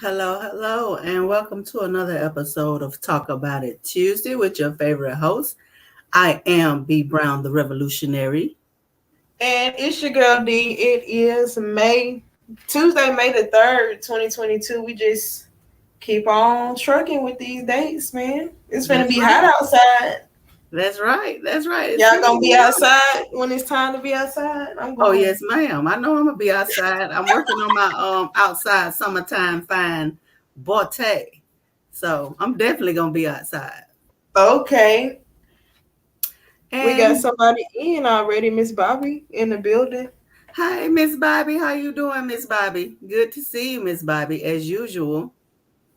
Hello, and welcome to another episode of Talk About It Tuesday with your favorite host. I am B Brown, the Revolutionary. And it's your girl D. It is Tuesday, May the 3rd, 2022. We just keep on trucking with these dates, man. It's gonna That's be right. hot outside. That's right. It's Y'all gonna gonna be be hot. outside when it's time to be outside? I'm Oh going. yes, ma'am. I know I'm gonna be outside. I'm working on my outside summertime fine botte. So I'm definitely gonna be outside. Okay. We got And somebody in already, Miss Bobby, in the building. hi, Miss Bobby. How you doing, Miss Bobby? Good to see you, Miss Bobby, as usual.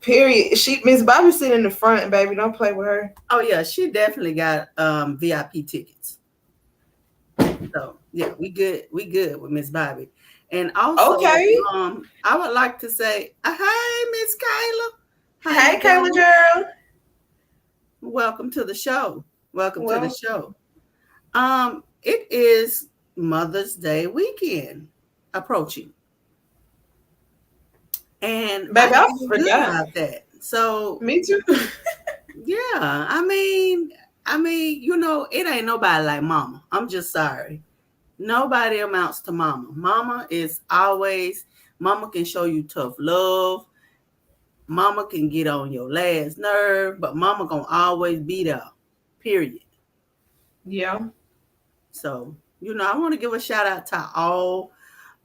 Period. Miss Bobby sitting in the front, baby. Don't play with her. Oh yeah, she definitely got VIP tickets. So yeah, we good with Miss Bobby. And also, Okay. I would like to say, hi, Miss Kayla. How Hey, you Kayla doing? girl. Welcome to the show. Welcome to the Well, show. It is Mother's Day weekend approaching. And I baby, I feel good forgot. about that. So Me too. yeah, it ain't nobody like mama. I'm just sorry. Nobody amounts to mama. Mama can show you tough love. Mama can get on your last nerve, but mama gonna always be there. Period. Yeah. So, I want to give a shout out to all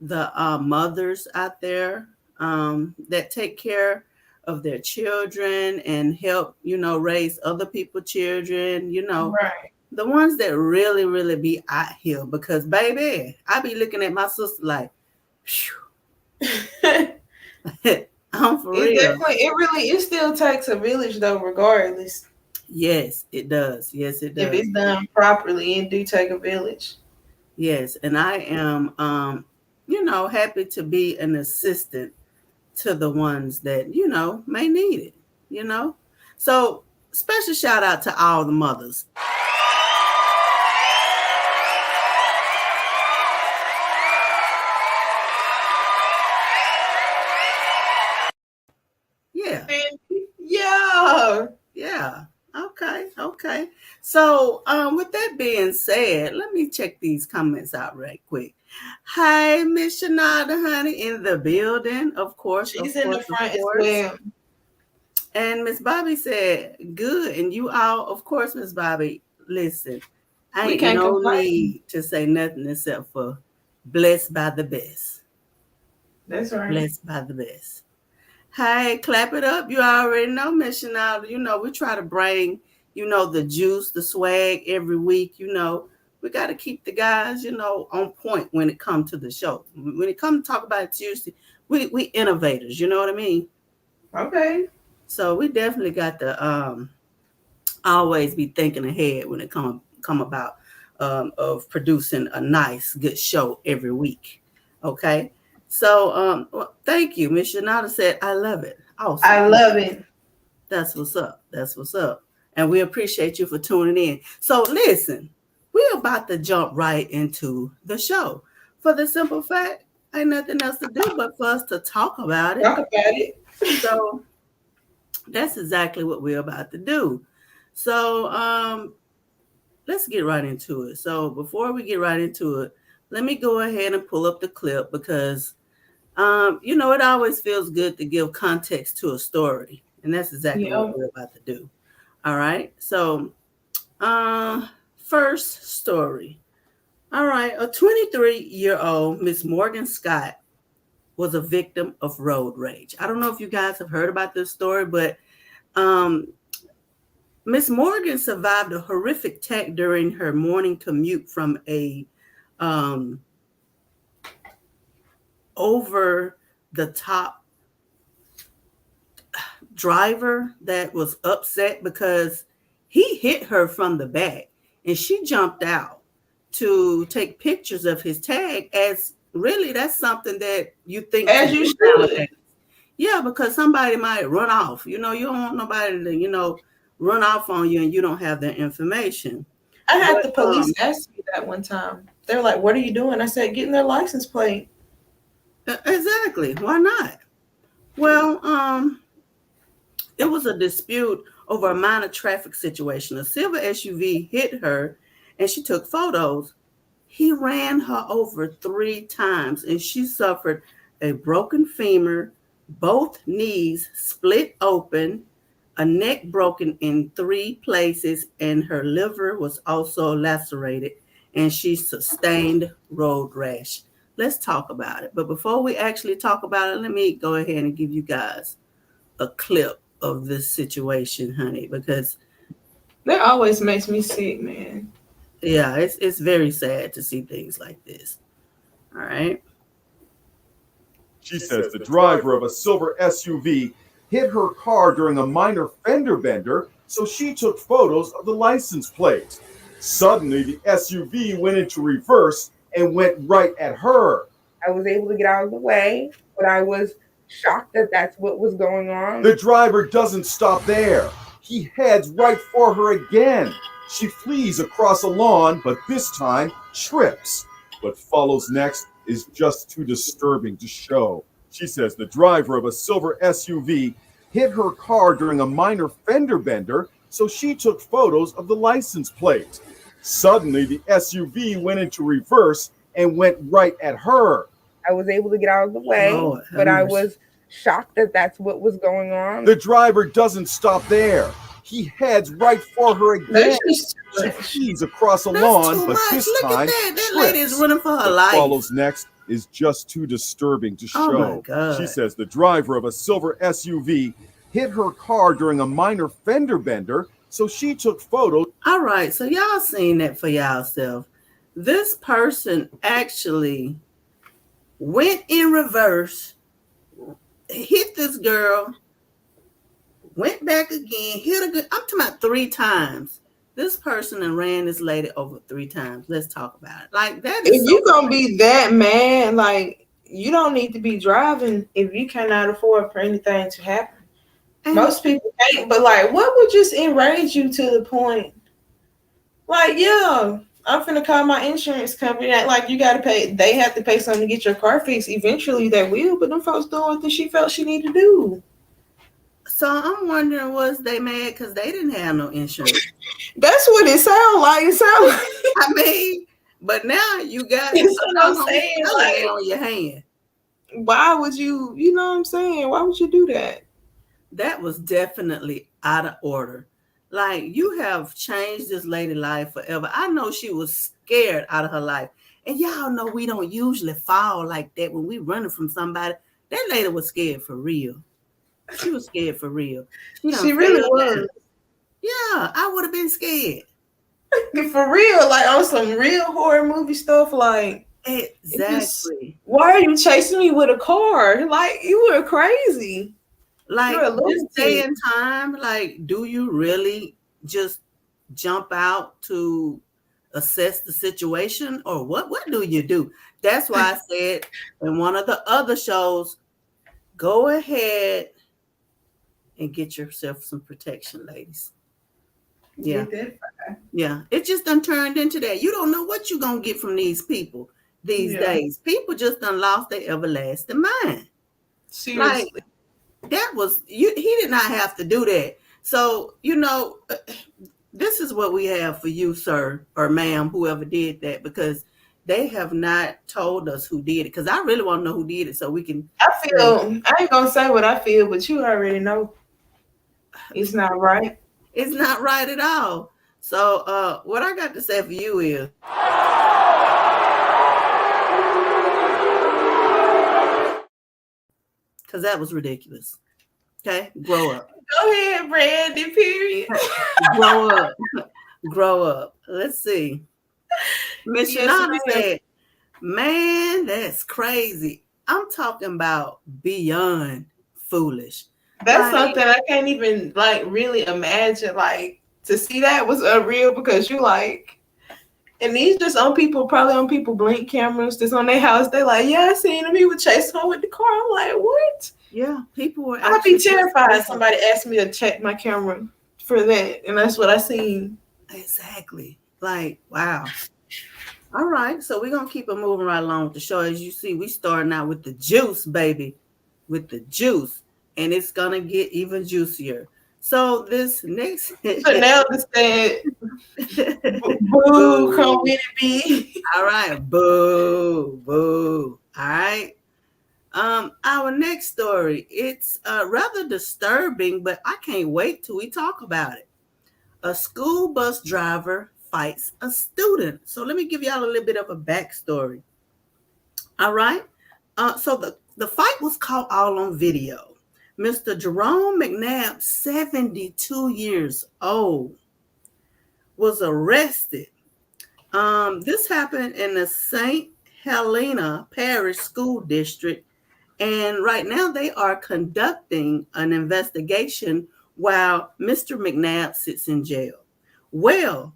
the mothers out there that take care of their children and help, raise other people's children, Right. the ones that really, really be out here because baby, I be looking at my sister like, I'm for real. It still takes a village though, regardless. Yes, it does. Yes, it If does. it's done properly, it do take a village. Yes, and I am, happy to be an assistant to the ones that may need it. You know, so special shout out to all the mothers. Yeah. Yeah. Yeah. Okay. So, with that being said, let me check these comments out right quick. Hi, Miss Shanada, honey, in the building. Of course, of She's in course, the of front as course. well. And Miss Bobby said, good. And you all, of course, Miss Bobby, listen, I We ain't can't no complain. need to say nothing except for blessed by the best. That's right. Blessed by the best. Hey, clap it up. You already know, Miss Chanel. We try to bring, the juice, the swag every week. We got to keep the guys, on point when it comes to the show. When it comes to talk about it Tuesday, we innovators. You know what I mean? Okay. So we definitely got to always be thinking ahead when it come about of producing a nice, good show every week. Okay. So well, thank you. Miss Shanada said, I love it. Awesome. I love it. That's what's up. That's what's up. And we appreciate you for tuning in. So listen, we're about to jump right into the show. For the simple fact, ain't nothing else to do but for us to talk about it. Talk about it. So that's exactly what we're about to do. So let's get right into it. So before we get right into it, let me go ahead and pull up the clip because it always feels good to give context to a story. And that's exactly what Yeah. we're about to do. All right. So, first story. All right. A 23-year-old Miss Morgan Scott was a victim of road rage. I don't know if you guys have heard about this story, but um, Miss Morgan survived a horrific attack during her morning commute from a um, over the top driver that was upset because he hit her from the back and she jumped out to take pictures of his tag as really that's something that you think to As you do should. nowadays. Yeah, because somebody might run off. You don't want nobody to, run off on you and you don't have their information. I had But the police ask me that one time. They're like, "What are you doing?" I said, "Getting their license plate." exactly. Why not? Well, was a dispute over a minor traffic situation. A silver SUV hit her and she took photos. He ran her over 3 times and she suffered a broken femur, both knees split open, a neck broken in 3 places, and her liver was also lacerated and she sustained road rash. Let's talk about it. But before we actually talk about it, let me go ahead and give you guys a clip of this situation, honey, because That always makes me sick, man. yeah, it's very sad to see things like this. All right. She says the driver of a silver SUV hit her car during a minor fender bender, so she took photos of the license plate. Suddenly, the SUV went into reverse and went right at her. I was able to get out of the way, but I was shocked that that's what was going on. The driver doesn't stop there. He heads right for her again. She flees across a lawn, but this time trips. What follows next is just too disturbing to show. She says the driver of a silver SUV hit her car during a minor fender bender, so she took photos of the license plate. Suddenly, the SUV went into reverse and went right at her. I was able to get out of the way, but I was shocked that that's what was going on. The driver doesn't stop there. He heads right for her again. She flees across a lawn, but this time that lady is running for her life. What follows next is just too disturbing to show. Oh my God. She says the driver of a silver SUV hit her car during a minor fender bender, so she took photos. All right, so y'all seen that for yourself. This person actually went in reverse, hit this girl, went back again, hit a good, I'm talking about 3 times. This person and ran this lady over 3 times. Let's talk about it. Like that is if you gonna be that mad, like you don't need to be driving if you cannot afford for anything to happen. Most people can't, but like what would just enrage you to the point? Like, yeah, I'm finna call my insurance company. Like you gotta pay, they have to pay something to get your car fixed. Eventually they will, but them folks doing what she felt she needed to do. So I'm wondering, was they mad because they didn't have no insurance? That's what it sounds like. It sounds like. I mean, but now you got That's what I'm saying, like, on your hand. Why would you, you know what I'm saying? Why would you do that? That was definitely out of order. Like, you have changed this lady's life forever. I know she was scared out of her life. And y'all know we don't usually fall like that when we running from somebody. That lady was scared for real. She was scared for real. She really was. Yeah, I would have been scared. For real, like on some real horror movie stuff, like exactly. Why are you chasing me with a car? Like you were crazy. Like this day and time, like, do you really just jump out to assess the situation, or what do you do? That's why I said in one of the other shows, go ahead and get yourself some protection, ladies. Yeah. Yeah. It just done turned into that. You don't know what you're going to get from these people these days. People just done lost their everlasting mind. Seriously. Like, that was, he did not have to do that. So, this is what we have for you, sir, or ma'am, whoever did that, because they have not told us who did it. Because I really want to know who did it so we can. I ain't going to say what I feel, but you already know. It's not right. It's not right at all. So what I got to say for you is, because that was ridiculous. Okay, grow up. Go ahead, Brandy, period. Grow up. Let's see. Miss Shanana said, man, that's crazy. I'm talking about beyond foolish. That's something I can't even really imagine. Like to see that was unreal because you and these just probably on people blink cameras that's on their house. They like, yeah, I seen him. He was chasing her with the car. I'm like, what? Yeah, people were. I'd be terrified if somebody asked me to check my camera for that, and that's what I seen. Exactly. Like, wow. All right, so we're gonna keep it moving right along with the show. As you see, we starting out with the juice, baby, with the juice. And it's going to get even juicier. So this next Chanel said, "Boo, come with it, be." All right, boo, boo. All right. Our next story, it's rather disturbing, but I can't wait till we talk about it. A school bus driver fights a student. So let me give y'all a little bit of a backstory. All right. So the fight was caught all on video. Mr. Jerome McNabb, 72 years old, was arrested. This happened in the St. Helena Parish School District. And right now they are conducting an investigation while Mr. McNabb sits in jail. Well,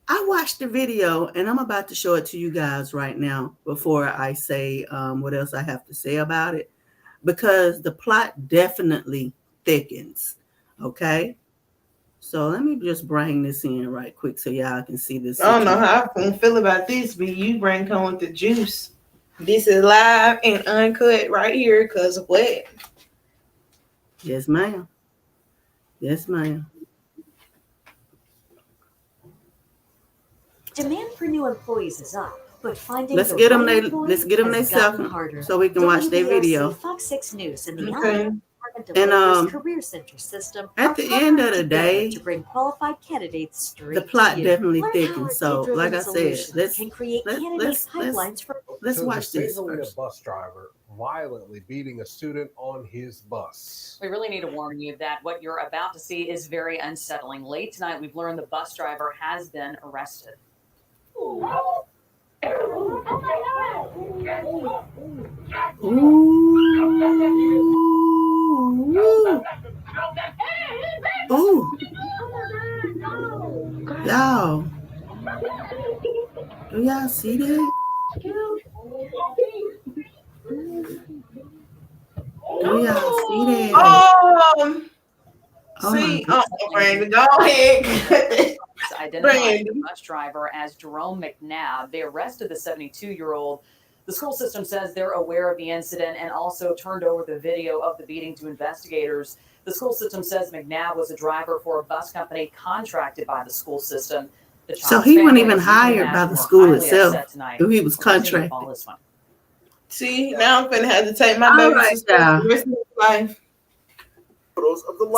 I watched the video and I'm about to show it to you guys right now before I say what else I have to say about it, because the plot definitely thickens. Okay. So let me just bring this in right quick so y'all can see this. I don't know how I feel about this, but you bring come with the juice. This is live and uncut right here because of what? Yes, ma'am. Yes, ma'am. Demand for new employees is up, but finding let's get them their second so we can watch their video. Fox 6 News and the Okay. and Career Center system at the end of the day to bring qualified candidates straight the plot to definitely Learn thickens. So like I said, let's watch this first. A bus driver violently beating a student on his bus. We really need to warn you that what you're about to see is very unsettling. Late tonight, we've learned the bus driver has been arrested. Ooh. Oh, y'all, do y'all see that? Do y'all see that? Brandon, go ahead. Identified the bus driver as Jerome McNabb. They arrested the 72-year-old. The school system says they're aware of the incident and also turned over the video of the beating to investigators. The school system says McNabb was a driver for a bus company contracted by the school system. So he wasn't even hired by the school itself. He was contracted. See, now I'm gonna have to take my baby to the rest of his life.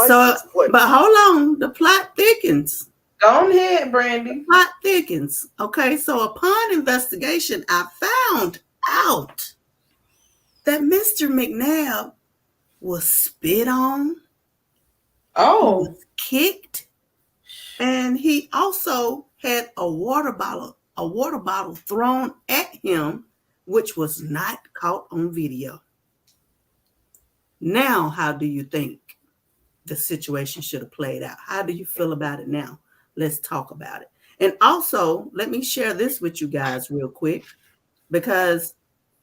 So, but hold on, the plot thickens. Go ahead, Brandy. Plot thickens. Okay, so upon investigation, I found out that Mr. McNabb was spit on. Oh, was kicked, and he also had a water bottle thrown at him, which was not caught on video. Now, how do you think the situation should have played out? How do you feel about it now? Let's talk about it. And also, let me share this with you guys real quick, because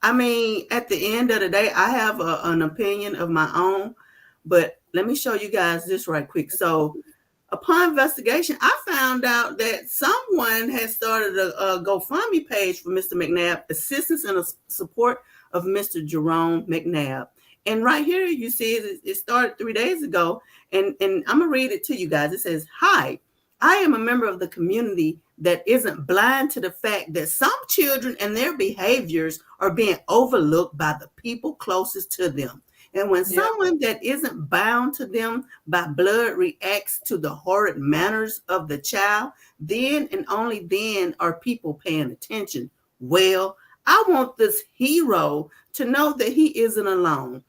I mean, at the end of the day, I have an opinion of my own, but let me show you guys this right quick. So upon investigation, I found out that someone has started a GoFundMe page for Mr. McNabb, assistance and support of Mr. Jerome McNabb. And right here, you see it started 3 days ago. And I'm going to read it to you guys. It says, "Hi, I am a member of the community that isn't blind to the fact that some children and their behaviors are being overlooked by the people closest to them. And when someone that isn't bound to them by blood reacts to the horrid manners of the child, then and only then are people paying attention. Well, I want this hero to know that he isn't alone,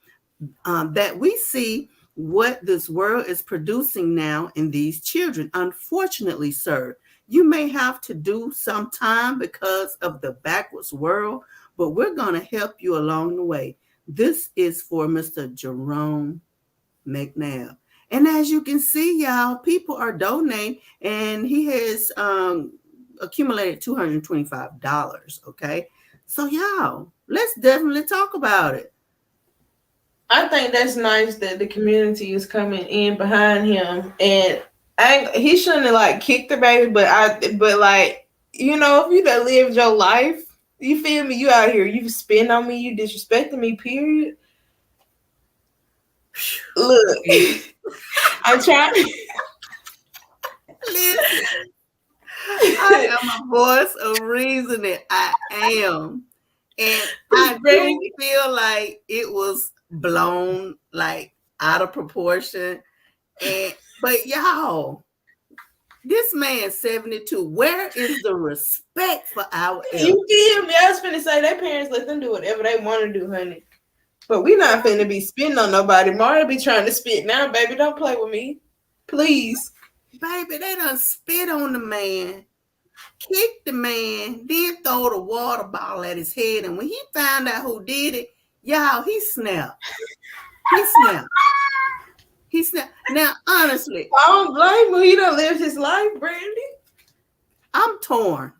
that we see what this world is producing now in these children. Unfortunately, sir, you may have to do some time because of the backwards world, but we're going to help you along the way. This is for Mr. Jerome McNabb." And as you can see, y'all, people are donating, and he has accumulated $225. Okay. So y'all, let's definitely talk about it. I think that's nice that the community is coming in behind him, and he shouldn't have like kicked the baby, but like, you know, if you done lived your life, you feel me? You out here, you spin on me, you disrespecting me, period. Look, I'm trying. Listen, I am a voice of reasoning. I am. And I do feel like it was blown like out of proportion. But y'all, this man's 72. Where is the respect for our elders? You feel me? I was finna say their parents let them do whatever they want to do, honey. But we not finna be spitting on nobody. Mario be trying to spit now, baby. Don't play with me. Please. Baby, they done spit on the man, kicked the man, then throw the water bottle at his head. And when he found out who did it, y'all, he snapped. He snapped. Now, honestly, I don't blame him. He done lived his life, Brandy. I'm torn.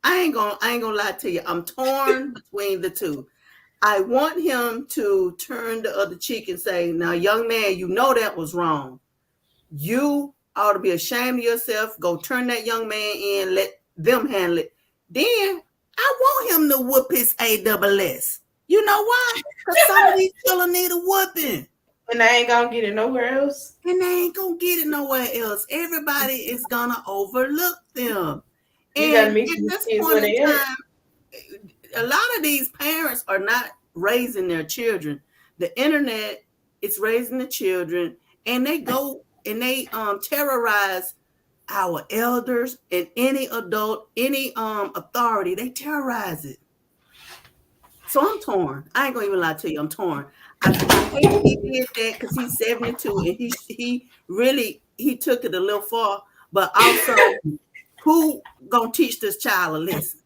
I ain't gonna lie to you. I'm torn between the two. I want him to turn the other cheek and say, now, young man, you know that was wrong. You ought to be ashamed of yourself. Go turn that young man in. Let them handle it. Then I want him to whoop his ASS. You know why? Because some of these children need a whooping. And they ain't gonna get it nowhere else. And they ain't gonna get it nowhere else. Everybody is gonna overlook them. You gotta And meet at this these point in time, a lot of these parents are not raising their children. The internet is raising the children, and they go and they terrorize our elders and any adult, any authority. They terrorize it. So I'm torn. I ain't gonna even lie to you. I'm torn. I hate he did that because he's 72 and he really took it a little far. But also, who gonna teach this child a lesson?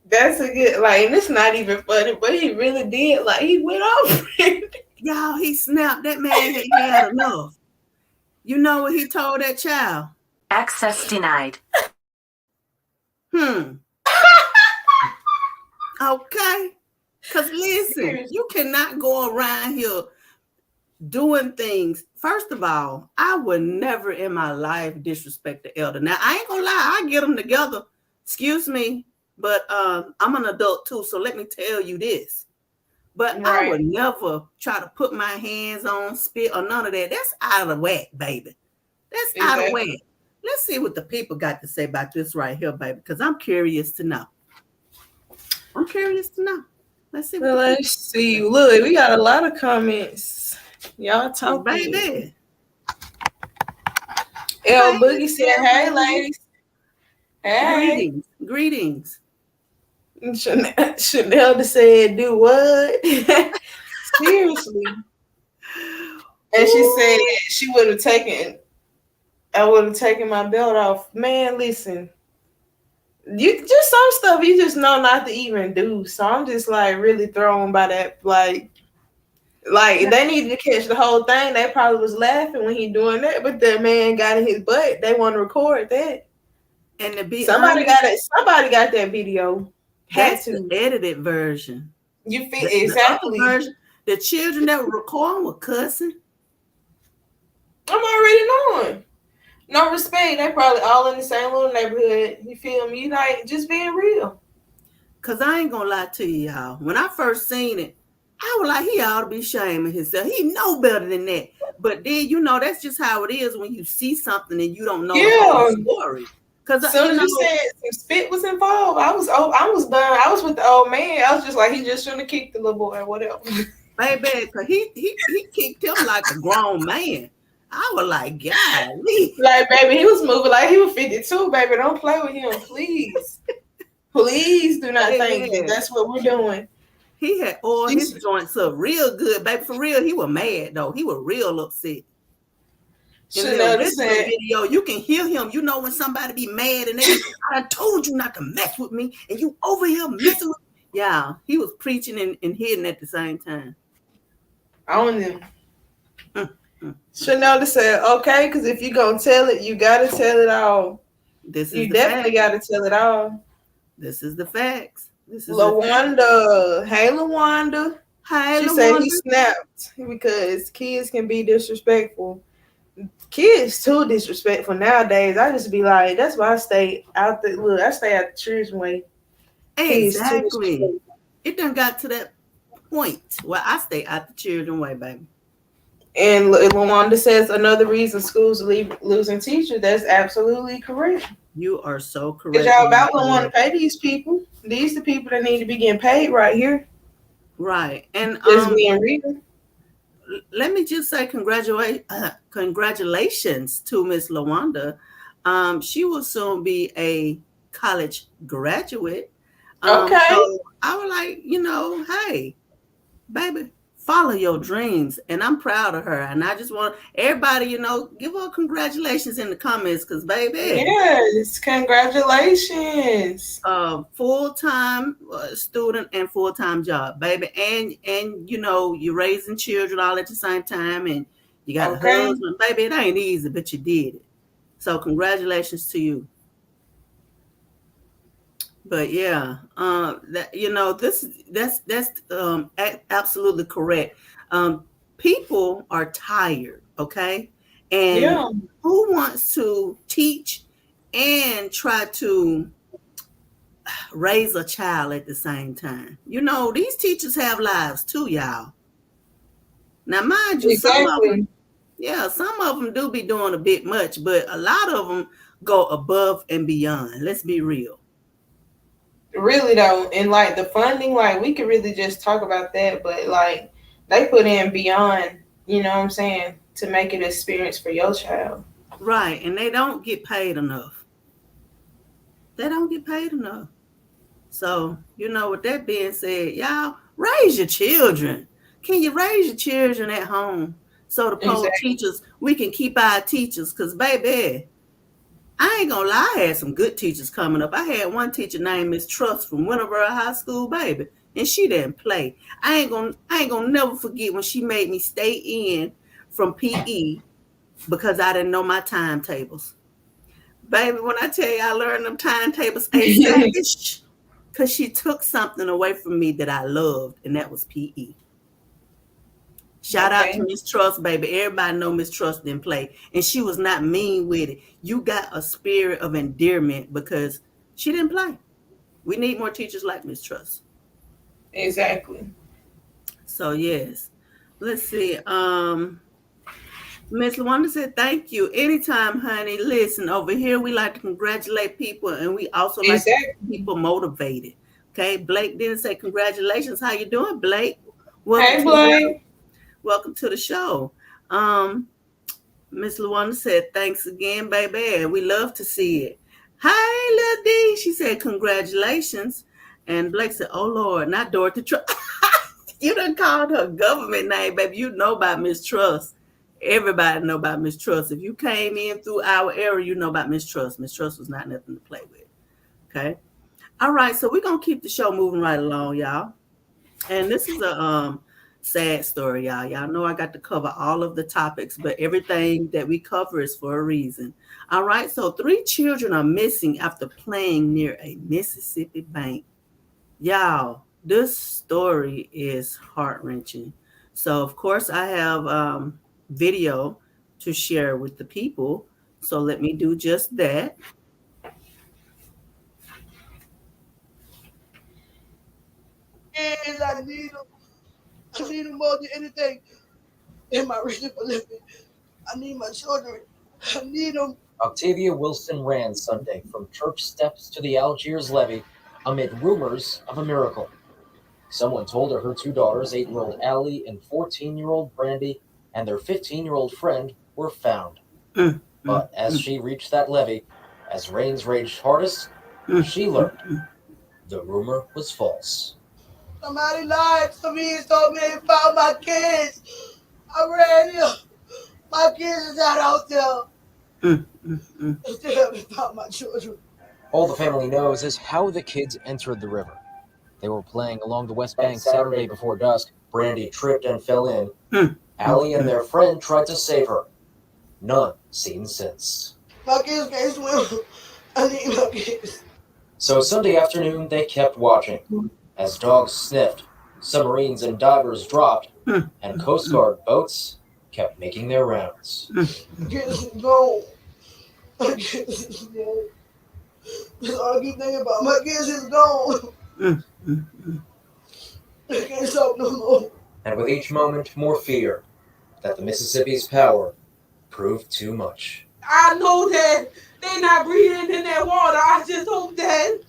That's a good, like, and it's not even funny, but he really did. Like, he went off. Y'all, he snapped. That man had enough. You know what he told that child? Access denied. Okay. Because listen, you cannot go around here doing things. First of all, I would never in my life disrespect the elder. Now, I ain't gonna lie, I get them together. Excuse me, but I'm an adult too, so let me tell you this. But right. I would never try to put my hands on, spit, or none of that. That's out of whack, baby. That's out of whack. Let's see what the people got to say about this right here, baby, because I'm curious to know. Let's see. Let's see. Look, we got a lot of comments. Y'all talking. Baby. L Boogie said, hey, ladies. Hey. Greetings. Chanel said, do what? Seriously. And she said she would have taken, I would have taken my belt off. Man, listen. You just some stuff you just know not to even do. So I'm just like really thrown by that. Like they needed to catch the whole thing. They probably was laughing when he doing that, but that man got in his butt. They want to record that. And to be somebody got it. Somebody got that video. That's the edited version. You feel exactly. The children that were recording were cussing. I'm already knowing. No respect. They probably all in the same little neighborhood. You feel me? Like just being real. Cause I ain't gonna lie to you, y'all. When I first seen it, I was like, he ought to be shaming himself. He know better than that. But then that's just how it is when you see something and you don't know the whole story. Cause as soon as you said some spit was involved, I was done. I was with the old man. I was just like, he just shouldn't have kicked the little boy or whatever. Baby, cause he kicked him like a grown man. I was like, golly. Like, baby, he was moving like he was 52, baby. Don't play with him, please. Please do not think that that's what we're doing. He had oiled his joints up real good, baby. For real, he was mad, though. He was real upset. In the video, you can hear him. You know when somebody be mad and I told you not to mess with me, and you over here messing with me. Yeah, he was preaching and hitting at the same time. On him. Chanel said, okay, because if you're going to tell it, you got to tell it all. You definitely got to tell it all. This is the facts. This is LaWanda. Hey, LaWanda. Hi, she said he snapped because kids can be disrespectful. Kids too disrespectful nowadays. I just be like, that's why I stay out the children's way. Exactly. It done got to that point where I stay out the children's way, baby. And Lawanda says another reason schools losing teachers. That's absolutely correct. You are so correct. Because y'all about to want to pay these people. These the people that need to be getting paid right here. Right. And just being real. Let me just say congratulations to Miss Lawanda. She will soon be a college graduate. Okay. So I was like, hey, baby, follow your dreams. And I'm proud of her. And I just want everybody, give her congratulations in the comments because, baby. Yes, congratulations. Full-time student and full-time job, baby. And you're raising children all at the same time. And you got a husband. Baby, it ain't easy, but you did it. So congratulations to you. But yeah, that's absolutely correct. People are tired, okay? And who wants to teach and try to raise a child at the same time? These teachers have lives too, y'all. Now, mind you, some of them do be doing a bit much, but a lot of them go above and beyond. Let's be real. Really though, and like the funding, like we could really just talk about that, but like they put in beyond, you know what I'm saying, to make it an experience for your child. Right, and they don't get paid enough. So, with that being said, y'all raise your children. Can you raise your children at home? So the teachers, we can keep our teachers, because baby, I ain't gonna lie, I had some good teachers coming up. I had one teacher named Miss Trust from Winterboro High School, baby, and she didn't play. I ain't gonna never forget when she made me stay in from PE because I didn't know my timetables. Baby, when I tell you I learned them timetables because she took something away from me that I loved, and that was PE. Shout out to Miss Trust, baby. Everybody know Miss Trust didn't play. And she was not mean with it. You got a spirit of endearment because she didn't play. We need more teachers like Miss Trust. Exactly. So, yes. Let's see. Miss Lawanda said, thank you. Anytime, honey. Listen, over here we like to congratulate people, and we also like to keep people motivated. Okay? Blake didn't say congratulations. How you doing, Blake? Hey, Blake. Welcome to the show. Miss Lawanda said, thanks again, baby. We love to see it. Hi, Lil D. She said, congratulations. And Blake said, oh, Lord, not Dorothy Trust. You done called her government name, baby. You know about Miss Trust. Everybody know about Miss Trust. If you came in through our area, you know about Miss Trust. Miss Trust was not nothing to play with. Okay? All right, so we're going to keep the show moving right along, y'all. And this is a sad story, y'all. Y'all know I got to cover all of the topics, but everything that we cover is for a reason. All right, so 3 children are missing after playing near a Mississippi bank. Y'all, this story is heart-wrenching. So, of course, I have video to share with the people. So let me do just that. And I need them. I need them more than anything in my reason for living. I need my children. I need them. Octavia Wilson ran Sunday from church steps to the Algiers levee amid rumors of a miracle. Someone told her 2 daughters, 8-year-old Allie and 14-year-old Brandy, and their 15-year-old friend were found. But as she reached that levee, as rains raged hardest, she learned the rumor was false. Somebody lied to me and told me they found my kids. I ran here. My kids is not out there. They still haven't found my children. All the family knows is how the kids entered the river. They were playing along the West Bank Saturday before dusk. Brandy tripped and fell in. Allie and their friend tried to save her. None seen since. My kids can't swim. I need my kids. So Sunday afternoon, they kept watching. As dogs sniffed, submarines and divers dropped, and Coast Guard boats kept making their rounds. My kids is gone. My kids is gone. That's all I keep thinking about. My kids is gone. I can't stop no more. And with each moment, more fear. that the Mississippi's power proved too much. I know that they're not breathing in that water. I just hope that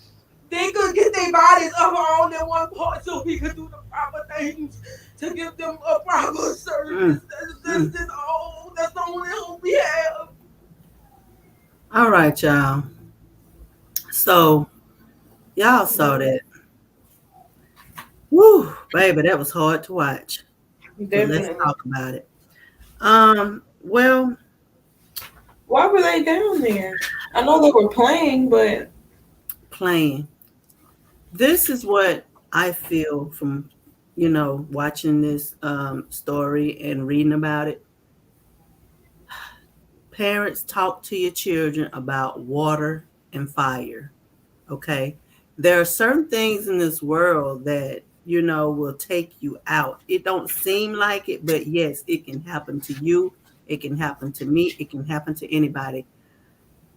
they could get their bodies up all in one part so we could do the proper things to give them a proper service. That's all. That's the only hope we have. All right, y'all. So, y'all saw that. Woo, baby, that was hard to watch. Let's talk about it. Well, why were they down there? I know they were playing, but this is what I feel from, watching this story and reading about it. Parents, talk to your children about water and fire. Okay. There are certain things in this world that, will take you out. It don't seem like it, but yes, it can happen to you. It can happen to me. It can happen to anybody.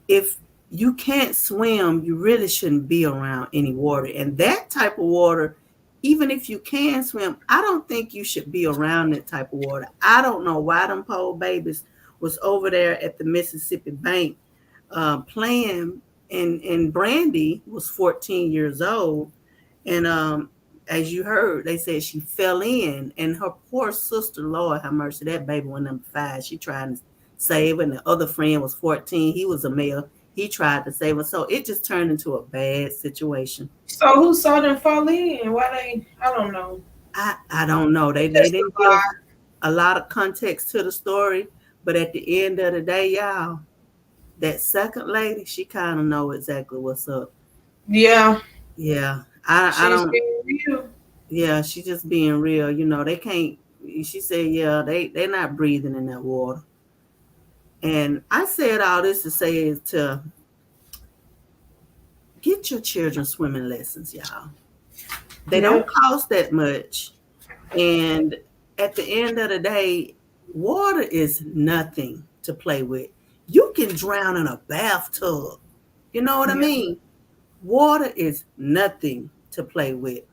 If you can't swim, you really shouldn't be around any water. And that type of water, even if you can swim, I don't think you should be around that type of water. I don't know why them poor babies was over there at the Mississippi bank playing, and Brandy was 14 years old. And as you heard, they said she fell in, and her poor sister, Lord have mercy, that baby went number 5. She tried to save her, and the other friend was 14. He was a male. He tried to save her. So it just turned into a bad situation. So who saw them fall in? Why I don't know. I don't know. They didn't give a lot of context to the story, but at the end of the day, y'all, that second lady, she kind of know exactly what's up. Yeah. I don't. Being real. Yeah, she's just being real. They can't. She said, yeah, they're not breathing in that water. And I said all this to say is to get your children swimming lessons, y'all. They don't cost that much. And at the end of the day, water is nothing to play with. You can drown in a bathtub. You know what I mean? Water is nothing to play with.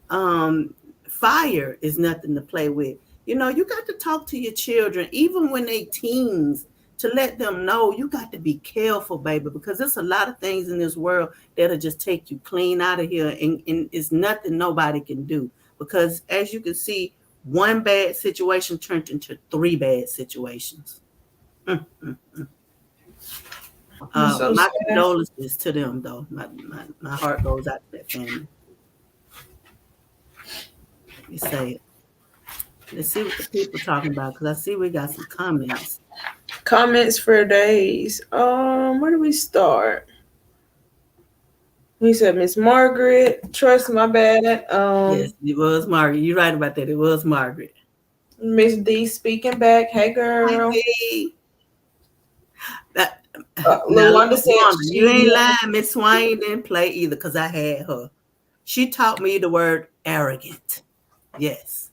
Fire is nothing to play with. You got to talk to your children, even when they teens, to let them know you got to be careful, baby, because there's a lot of things in this world that'll just take you clean out of here, and it's nothing nobody can do. Because as you can see, one bad situation turned into 3 bad situations. My condolences to them, though. My heart goes out to that family. You say it. Let's see what the people are talking about, because I see we got some comments. Comments for days. Where do we start? He said, Miss Margaret, trust my bad. Yes, it was Margaret. You're right about that. It was Margaret. Miss D speaking back. Hey, girl. Hey, LaWanda said, you ain't lying. Miss Swain didn't play either, because I had her. She taught me the word arrogant. Yes.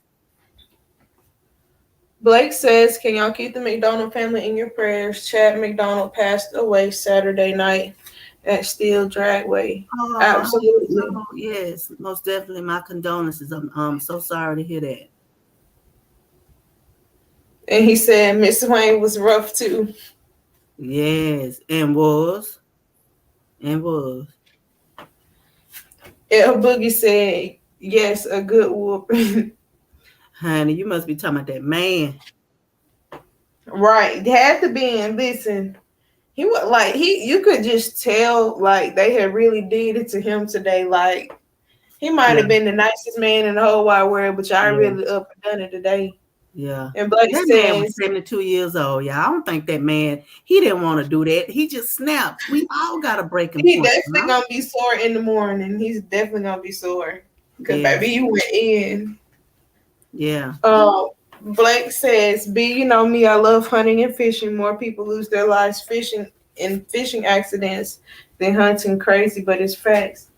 Blake says, can y'all keep the McDonald family in your prayers? Chad McDonald passed away Saturday night at Steel Dragway. Oh, absolutely. Oh, yes, most definitely. My condolences. I'm so sorry to hear that. And he said Miss Wayne was rough too. Yes, and was. El Boogie said, yes, a good whooping. Honey, you must be talking about that man. Right. Had to be. And listen, he was like, you could just tell like they had really did it to him today. Like he might have been the nicest man in the whole wide world, but y'all really up and done it today. Yeah. And Blake that says, man was 72 years old. Yeah, I don't think that man, he didn't want to do that. He just snapped. We all got to break him. He definitely going to be sore in the morning. He's definitely going to be sore. Because baby, you went in. Yeah. Blake says, B, you know me, I love hunting and fishing. More people lose their lives fishing in fishing accidents than hunting crazy, but it's facts.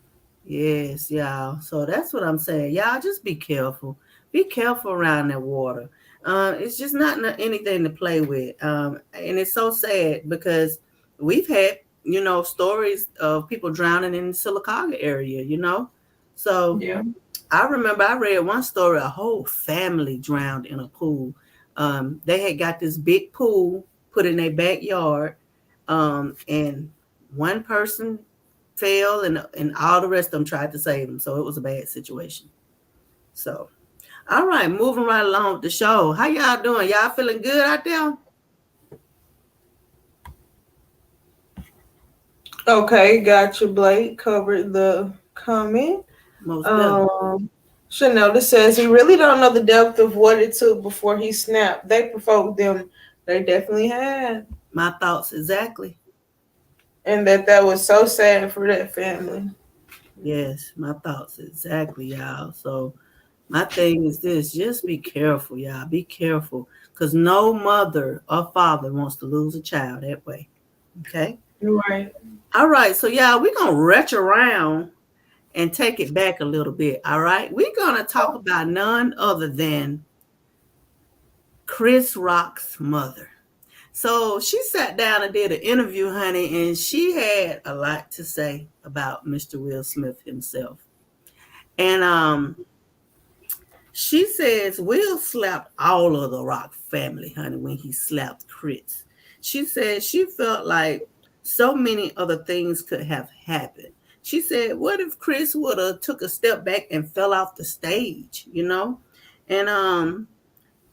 Yes, y'all. So that's what I'm saying. Y'all just be careful. Be careful around that water. It's just not anything to play with. And it's so sad because we've had, stories of people drowning in the Sylacauga area, So yeah. I remember I read one story, a whole family drowned in a pool. They had got this big pool put in their backyard, and one person fell, and all the rest of them tried to save them. So it was a bad situation. So, all right, moving right along with the show. How y'all doing? Y'all feeling good out there? Okay, got you, Blake. Covered the comment. Chanel says he really don't know the depth of what it took before he snapped. They provoked them. They definitely had. My thoughts exactly. And that was so sad for that family. Yes, my thoughts exactly, y'all. So my thing is this: just be careful, y'all. Be careful, because no mother or father wants to lose a child that way. Okay. Right. All right. So y'all, we're gonna retch around and take it back a little bit. All right. We're gonna talk about none other than Chris Rock's mother. So she sat down and did an interview, honey, and she had a lot to say about Mr. Will Smith himself. And she says Will slapped all of the Rock family, honey, when he slapped Chris. She said she felt like so many other things could have happened. She said, what if Chris would have took a step back and fell off the stage, you know? And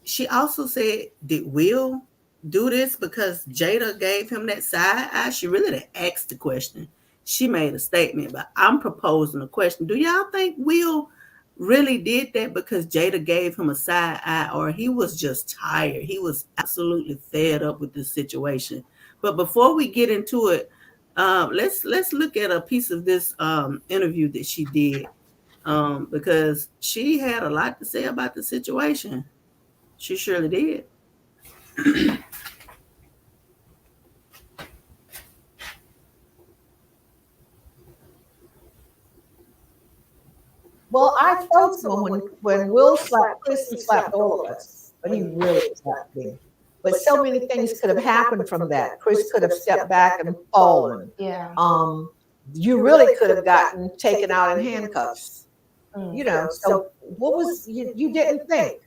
she also said, did Will do this because Jada gave him that side eye? She really didn't ask the question. She made a statement, but I'm proposing a question. Do y'all think Will really did that because Jada gave him a side eye, or he was just tired? He was absolutely fed up with this situation. But before we get into it, let's look at a piece of this interview that she did, because she had a lot to say about the situation. She surely did. Well, I told someone when Will slapped Chris, he slapped all of us, but he really slapped me. But so many things could have happened from that. Chris could have stepped back and fallen. Yeah. You really could have gotten taken out in handcuffs. You know, so what was you didn't think.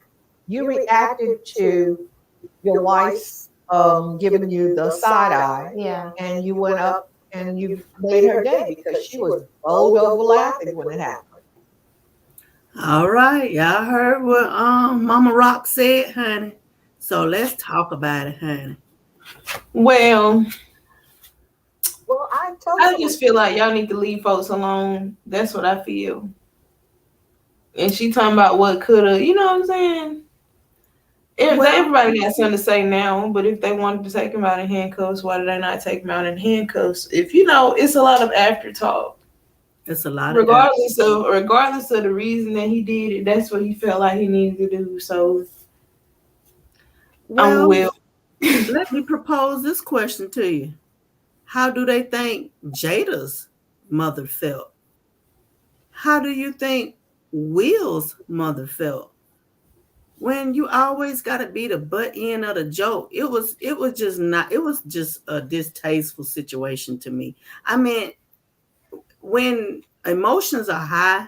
You reacted to your wife's giving you the side eye. Yeah. And you went up and you made her day because she was bowled over laughing when it happened. All right, y'all heard what Mama Rock said, honey. So let's talk about it, honey. Well, I just feel like y'all need to leave folks alone. That's what I feel. And she talking about what could have, you know what I'm saying? Everybody got something to say now, but if they wanted to take him out in handcuffs, why did they not take him out in handcuffs? If you know, it's a lot of after talk. It's a lot regardless of the reason that he did it, that's what he felt like he needed to do. So let me propose this question to you. How do they think Jada's mother felt? How do you think Will's mother felt? When you always got to be the butt end of the joke. It was just a distasteful situation to me. I mean, when emotions are high,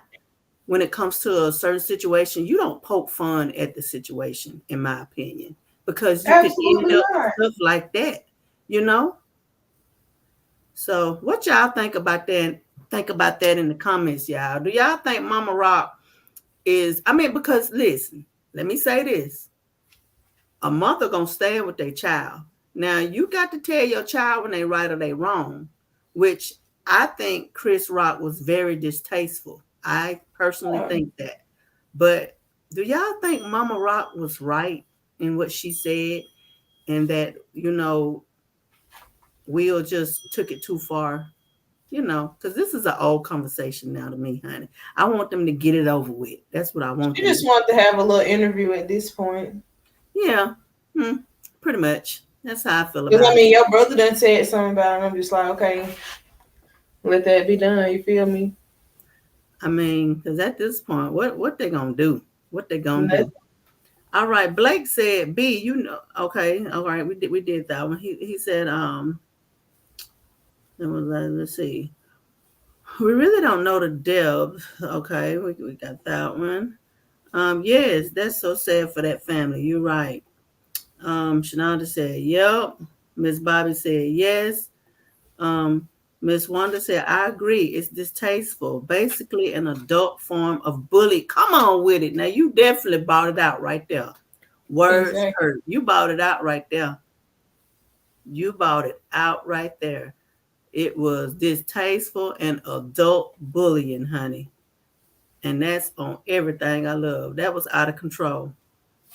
when it comes to a certain situation, you don't poke fun at the situation, in my opinion, because you can end up with stuff like that, you know? So what y'all think about that? Think about that in the comments, y'all. Do y'all think Mama Rock because listen, let me say this. A mother gonna stand with their child. Now, you got to tell your child when they right or they wrong, which I think Chris Rock was very distasteful. I personally think that. But do y'all think Mama Rock was right in what she said, and that, you know, Will just took it too far? You know, because this is an old conversation now to me, honey. I want them to get it over with. That's what I want. You just want to have a little interview at this point. Yeah, pretty much. That's how I feel about it. Because, I mean, your brother done said something about it. I'm just like, okay, let that be done. You feel me? I mean, because at this point, what they going to do? What they going to do? All right, Blake said, B, you know, okay, all right, we did that one. He said, let's see. We really don't know the depth. Okay, we got that one. Yes, that's so sad for that family. You're right. Shanonda said, yep. Miss Bobby said, yes. Miss Wanda said, I agree. It's distasteful. Basically an adult form of bully. Come on with it. Now, you definitely bought it out right there. Words hurt. You bought it out right there. You bought it out right there. It was distasteful and adult bullying, honey. And that's on everything I love. That was out of control.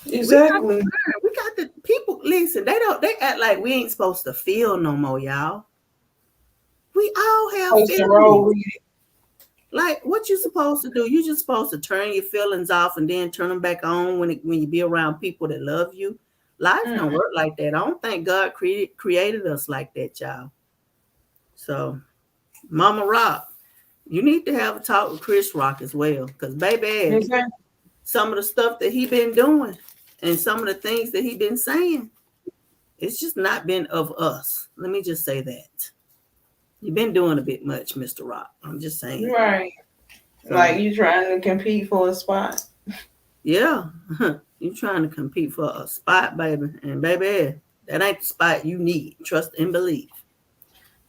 Exactly. We got the people. Listen, they act like we ain't supposed to feel no more, y'all. We all have feelings. Like, what you supposed to do? You just supposed to turn your feelings off and then turn them back on when you be around people that love you. Life don't work like that. I don't think God created us like that, y'all. So, Mama Rock, you need to have a talk with Chris Rock as well, because baby, some of the stuff that he been doing and some of the things that he been saying, it's just not been of us. Let me just say that. You've been doing a bit much, Mr. Rock. I'm just saying. Right. So, like you trying to compete for a spot. Yeah. You trying to compete for a spot, baby. And baby, that ain't the spot you need. Trust and believe.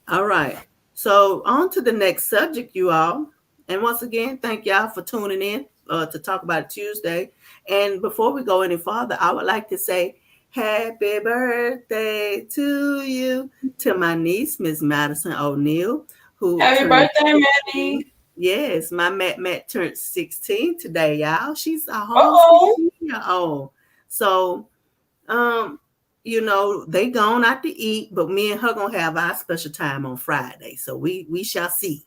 All right. So on to the next subject, you all. And once again, thank y'all for tuning in to talk about Tuesday. And before we go any farther, I would like to say happy birthday to you, to my niece, Miss Madison O'Neill. Happy birthday, Maddie. Yes, my Matt turned 16 today, y'all. She's a whole 16-year-old. So, you know, they gone out to eat, but me and her gonna have our special time on Friday. So we shall see.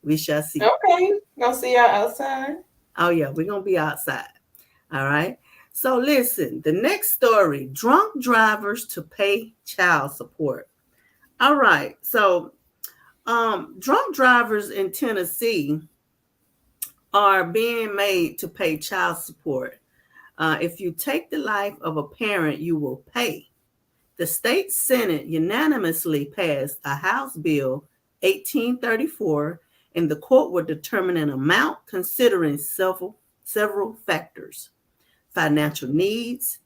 We shall see. Okay. Gonna see y'all outside. Oh, yeah, we're gonna be outside. All right. So listen, the next story, drunk drivers to pay child support. All right. So drunk drivers in Tennessee are being made to pay child support. If you take the life of a parent, you will pay. The state Senate unanimously passed a House Bill 1834, and the court will determine an amount considering several factors: financial needs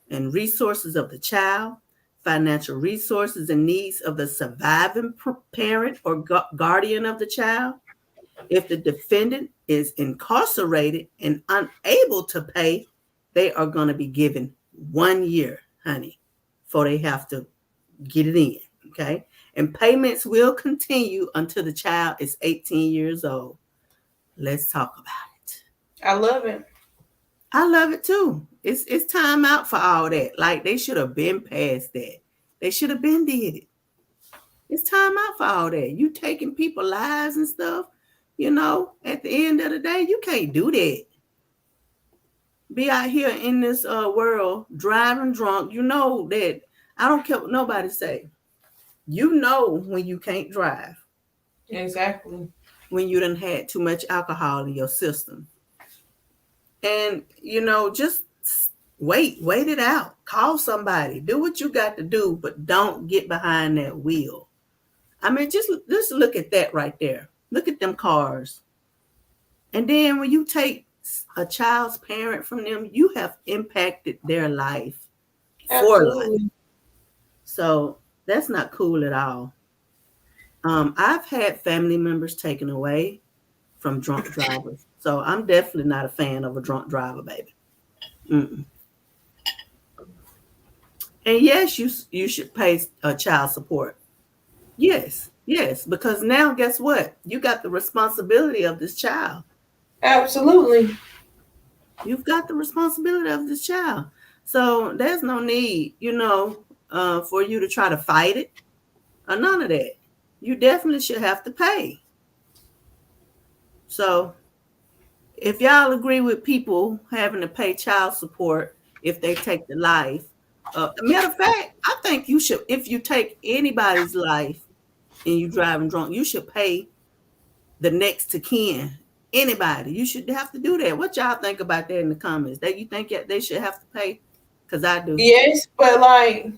and resources of the child, financial resources and needs of the surviving parent or guardian of the child. If the defendant is incarcerated and unable to pay, they are going to be given 1 year, honey, before they have to get it in, okay? And payments will continue until the child is 18 years old. Let's talk about it. I love it. I love it too. It's time out for all that. Like, they should have been past that. They should have been did it. It's time out for all that. You taking people's lives and stuff, you know, at the end of the day, you can't do that. Be out here in this world driving drunk. You know that. I don't care what nobody say. You know when you can't drive. Exactly. When you done had too much alcohol in your system. And, you know, just wait it out. Call somebody. Do what you got to do, but don't get behind that wheel. I mean, just look at that right there. Look at them cars. And then when you take a child's parent from them, you have impacted their life for life. So that's not cool at all. I've had family members taken away from drunk drivers. So I'm definitely not a fan of a drunk driver, baby. Mm-mm. And yes, you should pay child support. Yes, because now guess what? You got the responsibility of this child. Absolutely. You've got the responsibility of this child. So there's no need, you know, for you to try to fight it or none of that. You definitely should have to pay. So if y'all agree with people having to pay child support if they take the life, matter of fact, I think you should, if you take anybody's life and you driving drunk, you should pay the next to kin. Anybody, you should have to do that. What y'all think about that in the comments? That you think they should have to pay? Because I do. Yes, but like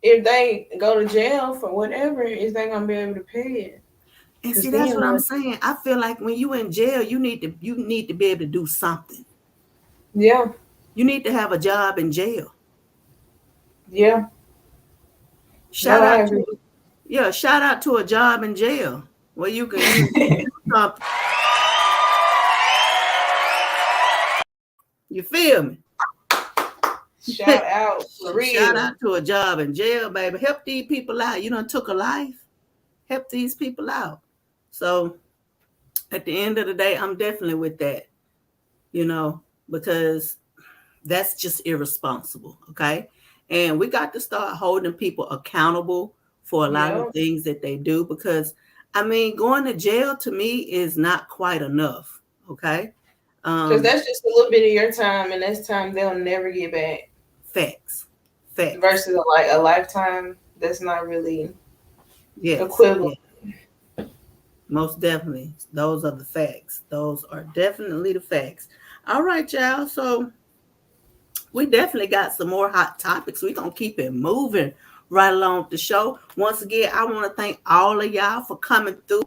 if they go to jail for whatever, is they gonna be able to pay it? And see, that's what I'm saying. I feel like when you in jail, you need to be able to do something. Yeah. You need to have a job in jail. Yeah. Shout out to a job in jail where you can do something. You feel me? Shout out for real. Shout out to a job in jail, baby. Help these people out. You done took a life. Help these people out. So at the end of the day, I'm definitely with that, because that's just irresponsible. Okay. And we got to start holding people accountable for a lot of things that they do, because going to jail to me is not quite enough. Okay. Because that's just a little bit of your time, and that's time they'll never get back. Facts. Versus like a lifetime, that's not really equivalent. Yeah. Most definitely. Those are the facts. Those are definitely the facts. All right, y'all. So we definitely got some more hot topics. We're going to keep it moving right along with the show. Once again, I want to thank all of y'all for coming through.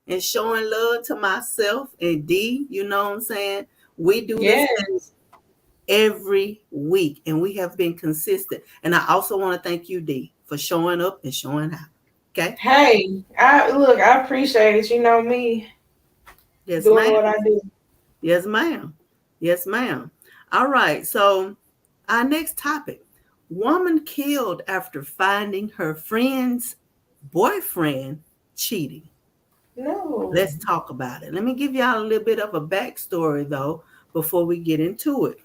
And showing love to myself and D, you know what I'm saying? We do this every week, and we have been consistent. And I also want to thank you, D, for showing up and showing out. Okay? Hey, I appreciate it. You know me. Yes, doing ma'am. what I do. Yes, ma'am. Yes, ma'am. All right. So our next topic: woman killed after finding her friend's boyfriend cheating. No. Let's talk about it. Let me give y'all a little bit of a backstory, though, before we get into it.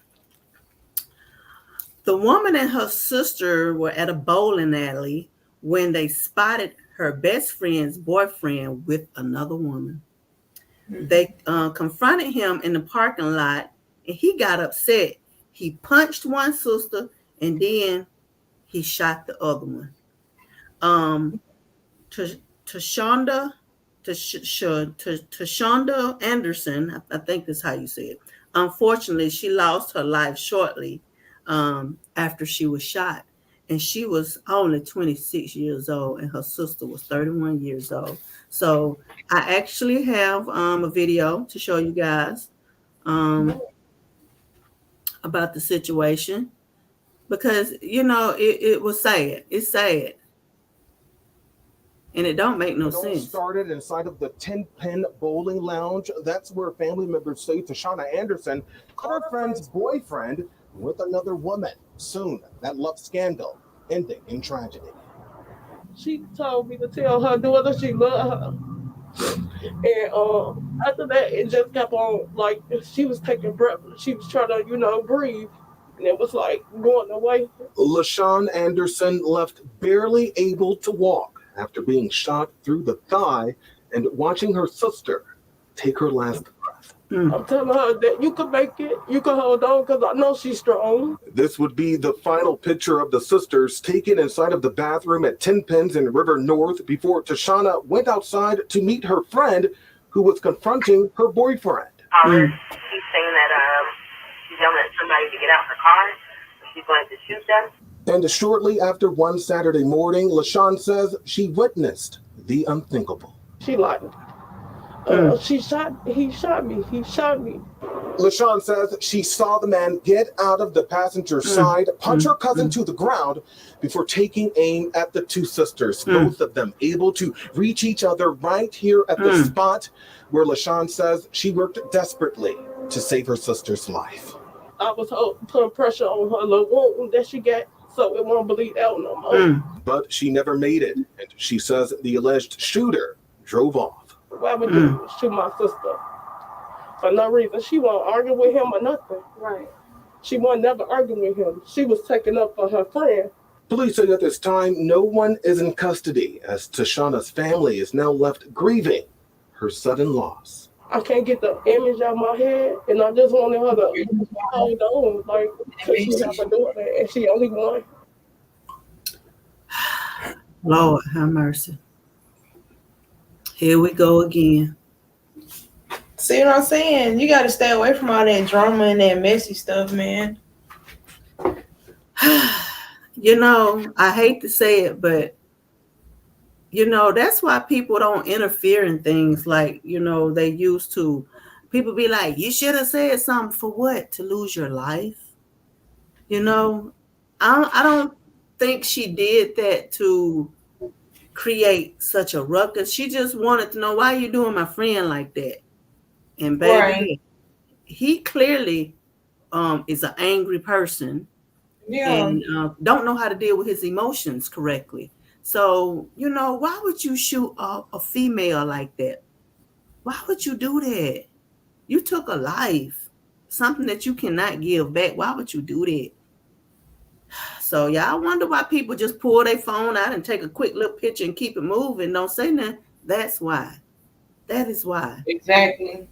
The woman and her sister were at a bowling alley when they spotted her best friend's boyfriend with another woman. Mm-hmm. They confronted him in the parking lot, and he got upset. He punched one sister, and then he shot the other one. Tashonda Anderson, I think that's how you say it. Unfortunately, she lost her life shortly after she was shot. And she was only 26 years old, and her sister was 31 years old. So I actually have a video to show you guys about the situation, because, it was sad. It's sad. And it don't make no sense. It all started inside of the 10-Pin Bowling Lounge. That's where family members say Tashana Anderson caught her friend's boyfriend with another woman. Soon, that love scandal ending in tragedy. She told me to tell her daughter she loved her. And after that, it just kept on, like, she was taking breath. She was trying to, breathe. And it was like going away. LaShawn Anderson left barely able to walk after being shot through the thigh and watching her sister take her last breath. I'm telling her that you can make it, you can hold on, because I know she's strong. This would be the final picture of the sisters taken inside of the bathroom at 10 Pins in River North before Tashana went outside to meet her friend who was confronting her boyfriend. He's saying that she's yelling at somebody to get out her car. She's going to shoot them. And shortly after one Saturday morning, LaShawn says she witnessed the unthinkable. She lied. He shot me. LaShawn says she saw the man get out of the passenger side, punch her cousin to the ground before taking aim at the two sisters, both of them able to reach each other right here at the spot where LaShawn says she worked desperately to save her sister's life. I was putting pressure on her little wound that she got, so it won't bleed out no more. But she never made it, and she says the alleged shooter drove off. Why would you shoot my sister? For no reason. She won't argue with him or nothing. Right. She won't never argue with him. She was taking up for her friend. Police say at this time, no one is in custody, as Tashana's family is now left grieving her sudden loss. I can't get the image out of my head, and I just wanted her to hold on, like, because she has a daughter, and she only one. Lord have mercy. Here we go again. See what I'm saying? You got to stay away from all that drama and that messy stuff, man. I hate to say it, but, that's why people don't interfere in things like, they used to. People be like, you should have said something. For what? To lose your life? You know, I don't think she did that to create such a ruckus. She just wanted to know, why you doing my friend like that? And baby, he clearly is an angry person. Yeah. And don't know how to deal with his emotions correctly. So, you know, why would you shoot a female like that? Why would you do that? You took a life, something that you cannot give back. Why would you do that? So, yeah, I wonder why people just pull their phone out and take a quick little picture and keep it moving. Don't say nothing. That's why. That is why. Exactly.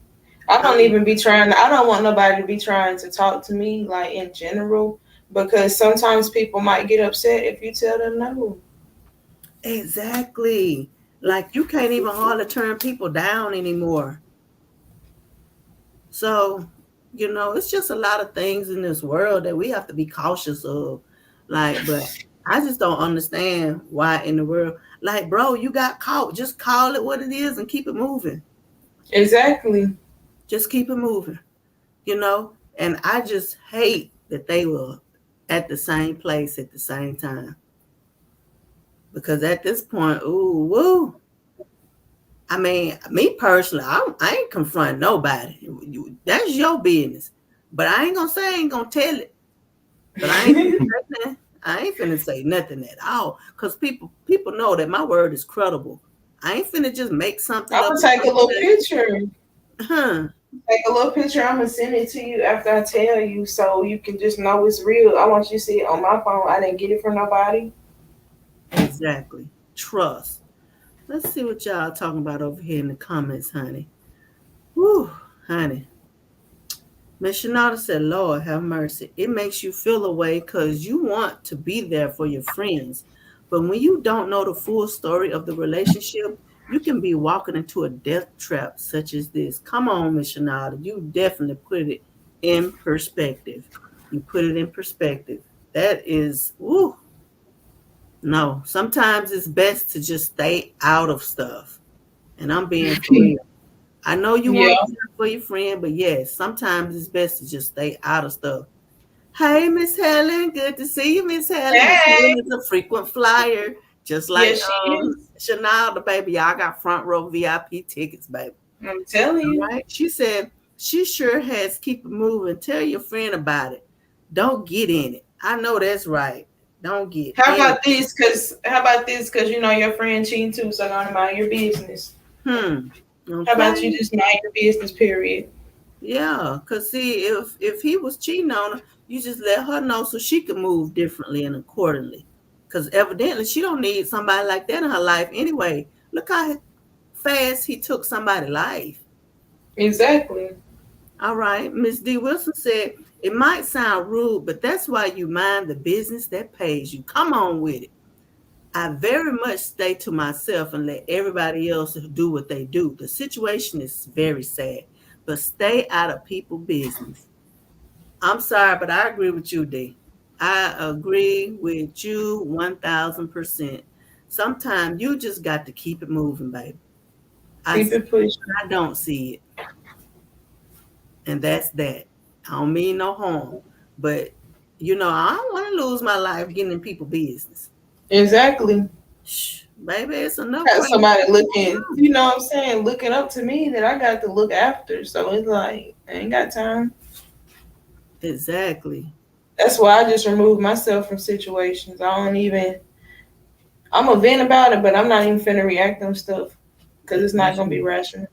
I don't even be trying. I don't want nobody to be trying to talk to me, like, in general, because sometimes people might get upset if you tell them no. Exactly. Like, you can't even hardly turn people down anymore. So, you know, it's just a lot of things in this world that we have to be cautious of. Like, but I just don't understand why in the world. Like, bro, you got caught. Just call it what it is and keep it moving. Exactly. Just keep it moving, you know? And I just hate that they were at the same place at the same time. Because at this point, ooh, woo. I mean, me personally, I ain't confront nobody. That's your business. But I ain't gonna say I ain't gonna tell it. But I ain't finna say nothing at all. Because people know that my word is credible. I ain't finna just make something I'm up. gonna take a little picture. Huh. Take a little picture. I'm gonna send it to you after I tell you, so you can just know it's real. I want you to see it on my phone. I didn't get it from nobody. Exactly. Trust. Let's see what y'all talking about over here in the comments, honey. Woo, honey. Miss Shanada said, Lord, have mercy. It makes you feel away because you want to be there for your friends. But when you don't know the full story of the relationship, you can be walking into a death trap such as this. Come on, Miss Shanada. You definitely put it in perspective. You put it in perspective. That is, woo. No, sometimes it's best to just stay out of stuff. And I'm being for real. I know you want to care for your friend, but yes, sometimes it's best to just stay out of stuff. Hey, Miss Helen, good to see you, Miss Helen. Hey. Miss Helen is a frequent flyer, just like Yes, Chanel, the baby. Y'all got front row VIP tickets, baby. I'm telling you. Right? She said she sure has keep it moving. Tell your friend about it. Don't get in it. I know that's right. Don't get. How about this? Cause you know your friend cheating too, so don't mind your business. Okay. How about you just mind your business, period? Yeah, because see, if he was cheating on her, you just let her know so she can move differently and accordingly. Because evidently she don't need somebody like that in her life anyway. Look how fast he took somebody's life. Exactly. All right. Miss D. Wilson said, it might sound rude, but that's why you mind the business that pays you. Come on with it. I very much stay to myself and let everybody else do what they do. The situation is very sad, but stay out of people's business. I'm sorry, but I agree with you, D. I agree with you 1000%. Sometimes you just got to keep it moving, baby. Keep it pushing. I don't see it. And that's that. I don't mean no harm. But, you know, I don't want to lose my life getting in people's business. Exactly. Shh, baby, it's enough. Got somebody looking, you know what I'm saying, looking up to me that I got to look after. So it's like, I ain't got time. Exactly. That's why I just remove myself from situations. I'm a vent about it, but I'm not even finna react on stuff because it's not going to be rational.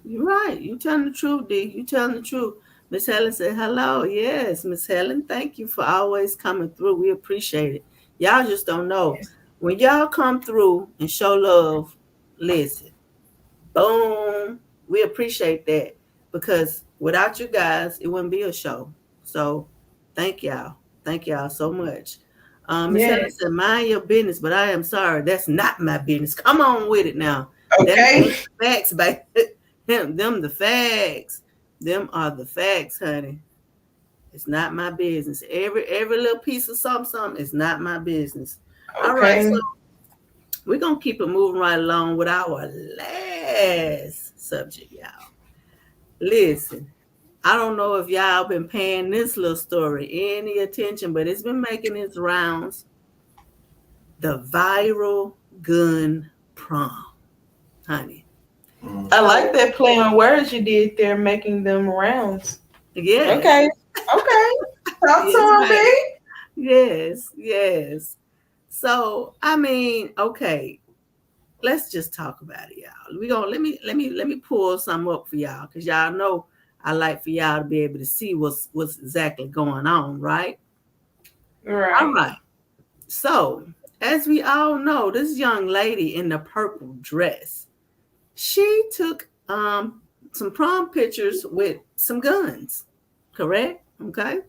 You're right. You telling the truth, D. You telling the truth. Miss Helen said, hello. Yes, Miss Helen, thank you for always coming through. We appreciate it. Y'all just don't know. Yes. When y'all come through and show love, listen, boom, we appreciate that because without you guys, it wouldn't be a show. So thank y'all. Thank y'all so much. Miss Helen said, mind your business, but I am sorry. That's not my business. Come on with it now. Okay. That's the facts, baby. Them the facts. Them are the facts, honey. It's not my business. Every little piece of something is not my business. Okay. All right, so we're going to keep it moving right along with our last subject, y'all. Listen, I don't know if y'all been paying this little story any attention, but it's been making its rounds. The viral gun prom, honey. I like that play on words you did there, making them rounds. Yeah. Okay. Talk to me. Yes. So, I mean, okay. Let's just talk about it, y'all. We gonna let me pull some up for y'all, because y'all know I like for y'all to be able to see what's exactly going on, right? Right. All right. So, as we all know, this young lady in the purple dress, she took some prom pictures with some guns, correct? Okay.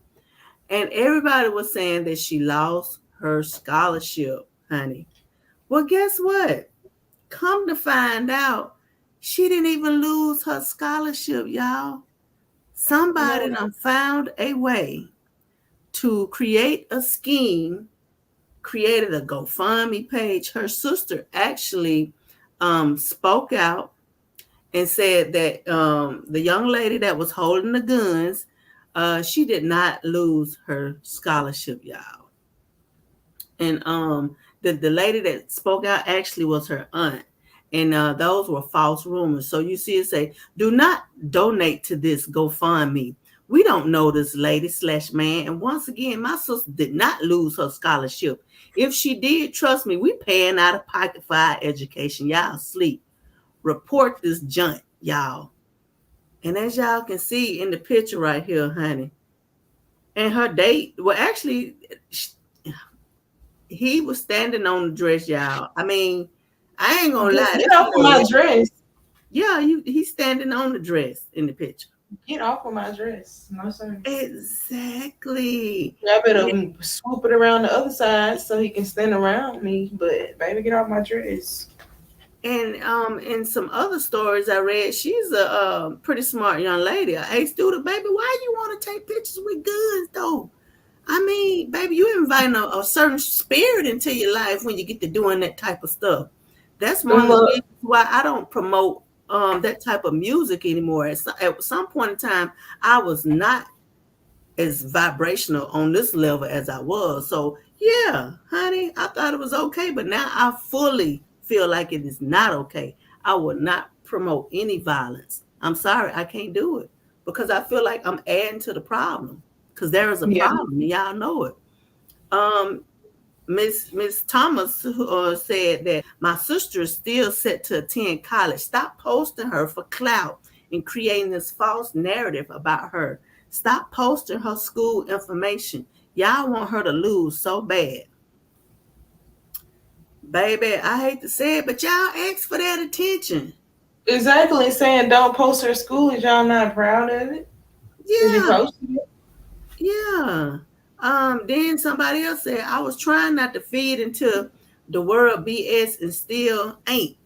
And everybody was saying that she lost her scholarship, honey. Well, guess what? Come to find out, she didn't even lose her scholarship, y'all. Somebody done found a way to create a scheme, created a GoFundMe page. Her sister actually spoke out and said that the young lady that was holding the guns, she did not lose her scholarship, y'all. And the lady that spoke out actually was her aunt. And those were false rumors. So you see it say, do not donate to this GoFundMe. We don't know this lady / man. And once again, my sister did not lose her scholarship. If she did, trust me, we paying out of pocket for our education. Y'all sleep. Report this junk, y'all. And as y'all can see in the picture right here, honey, and her date, well, actually, he was standing on the dress, y'all. I mean, I ain't gonna lie. Get off of my dress. Yeah, he's standing on the dress in the picture. Get off of my dress. No, sir. Exactly. I better swoop it around the other side so he can stand around me. But baby, get off my dress. And in some other stories I read, she's a pretty smart young lady, an A student. Baby, why you want to take pictures with guns though? I mean, baby, you inviting a certain spirit into your life when you get to doing that type of stuff. That's one of the reasons why I don't promote that type of music anymore. At some point in time, I was not as vibrational on this level as I was. So yeah, honey, I thought it was okay, but now I fully feel like it is not okay. I would not promote any violence. I'm sorry, I can't do it because I feel like I'm adding to the problem. Because there is a problem, y'all know it. Miss Thomas said that my sister is still set to attend college. Stop posting her for clout and creating this false narrative about her. Stop posting her school information. Y'all want her to lose so bad. Baby, I hate to say it, but y'all asked for that attention. Exactly, saying don't post her school. Is y'all not proud of it? Yeah. You posted it? Yeah. Then somebody else said, I was trying not to feed into the world BS and still ain't.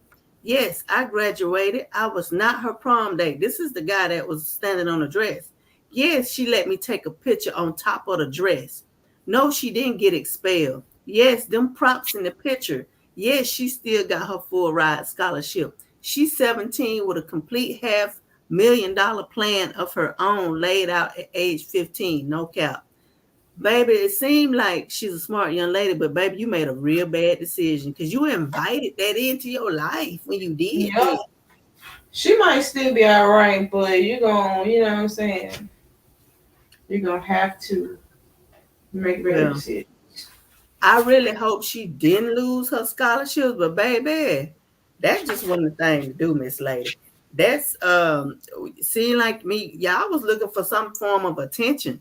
Yes, I graduated. I was not her prom date. This is the guy that was standing on the dress. Yes, she let me take a picture on top of the dress. No, she didn't get expelled. Yes, them props in the picture. Yes, she still got her full ride scholarship. She's 17 with a complete $500,000 plan of her own laid out at age 15. No cap. Baby, it seemed like she's a smart young lady, but baby, you made a real bad decision because you invited that into your life when you did. Yeah. She might still be all right, but you're going to, you know what I'm saying? You're going to have to make better decisions. I really hope she didn't lose her scholarships, but baby, that's just one of the things to do, Miss Lady. That's seemed like me, y'all was looking for some form of attention.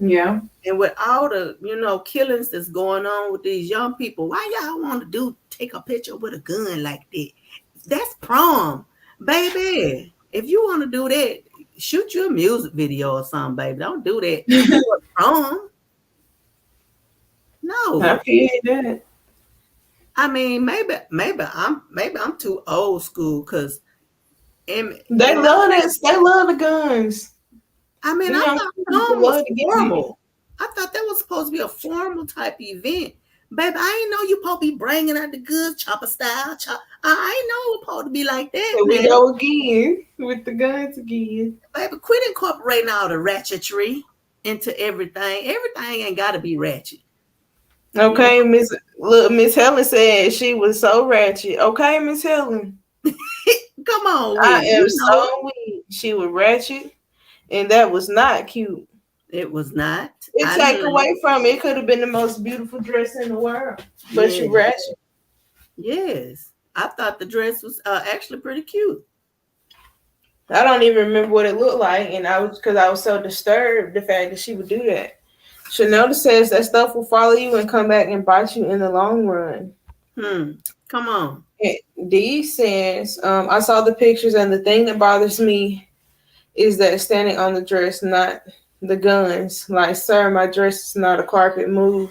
Yeah. And with all the, killings that's going on with these young people, why y'all want to take a picture with a gun like that? That's prom, baby. If you want to do that, shoot your music video or something, baby. Don't do that. Prom. No. I feel that. I mean, maybe I'm too old school because they love this. They love the guns. I mean, I thought prom was formal. I thought that was supposed to be a formal type event. Baby, I ain't know you supposed to be bringing out the good chopper style. I ain't know it supposed to be like that. So we go again with the guns again. Baby, quit incorporating all the ratchetry into everything. Everything ain't got to be ratchet. Okay, Miss Helen said she was so ratchet. Okay, Miss Helen. Come on, I am so weak. She was ratchet, and that was not cute. It was not. It take away from it. It could have been the most beautiful dress in the world, but she ratchet. Yes, I thought the dress was actually pretty cute. I don't even remember what it looked like, and I was so disturbed the fact that she would do that. Chanel says that stuff will follow you and come back and bite you in the long run. Come on. D says, I saw the pictures, and the thing that bothers me is that standing on the dress, not the guns. Like, sir, my dress is not a carpet move.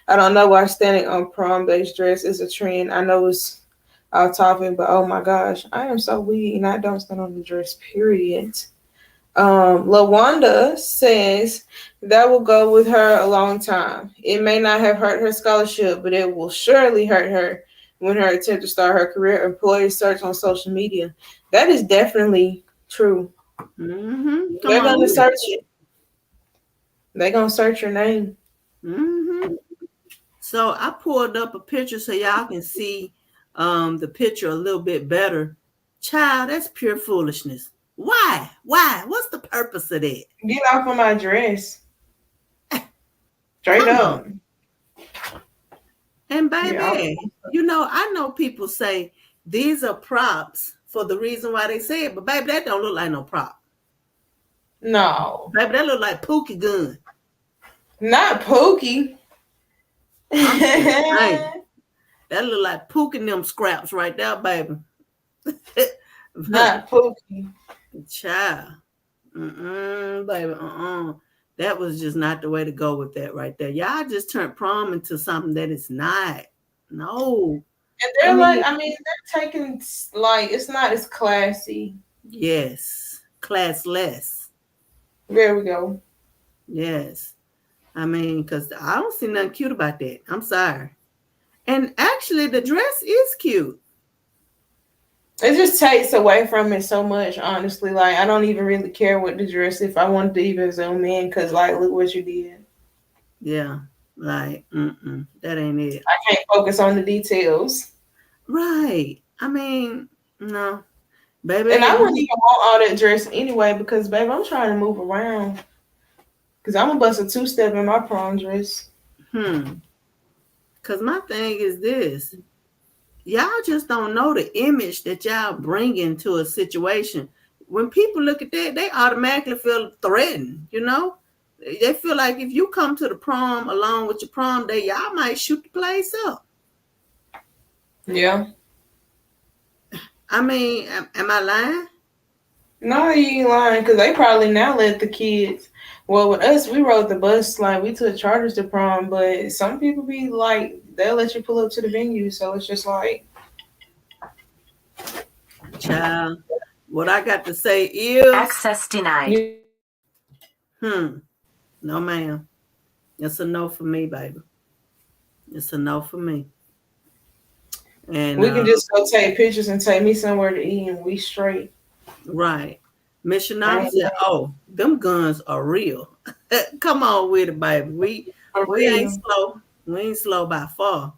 I don't know why standing on prom-based dress is a trend. I know it's off topic, but oh my gosh, I am so weak and I don't stand on the dress, period. LaWanda says that will go with her a long time. It may not have hurt her scholarship, but it will surely hurt her when her attempt to start her career employee search on social media. That is definitely true. Mm-hmm. They're going to search it. They're going to search your name. Mm-hmm. So I pulled up a picture so y'all can see the picture a little bit better. Child, that's pure foolishness. Why? What's the purpose of that? Get off of my dress. Straight up. And baby, I know people say these are props for the reason why they say it, but baby, that don't look like no prop. No. Baby, that look like Pookie gun. Not Pookie. That look like Pookie them scraps right there, baby. Not Pookie. Child. Baby, That was just not the way to go with that right there. Y'all just turned prom into something that it's not. No. And they're they're taking, like, it's not as classy. Yes. Classless. There we go. Yes. Because I don't see nothing cute about that. I'm sorry. And actually, the dress is cute. It just takes away from it so much, honestly. Like, I don't even really care what the dress, if I wanted to even zoom in, because, like, look what you did. Yeah. Like, that ain't it. I can't focus on the details. Right. No. Baby. And I wouldn't even want all that dress anyway, because, baby, I'm trying to move around. Because I'm going to bust a two-step in my prom dress. Because my thing is this. Y'all just don't know the image that y'all bring into a situation. When people look at that, they automatically feel threatened, They feel like if you come to the prom along with your prom day, y'all might shoot the place up. Yeah. Am I lying? No, you ain't lying, because they probably now let the kids. Well, with us, we rode the bus, like, we took charters to prom, but some people be like, they'll let you pull up to the venue, so it's just like. Child, what I got to say is. Access denied. No, ma'am. It's a no for me, baby. It's a no for me. And we can just go take pictures and take me somewhere to eat, and we straight. Right. Missionary said, them guns are real. Come on with it, baby. We ain't slow. We ain't slow by far.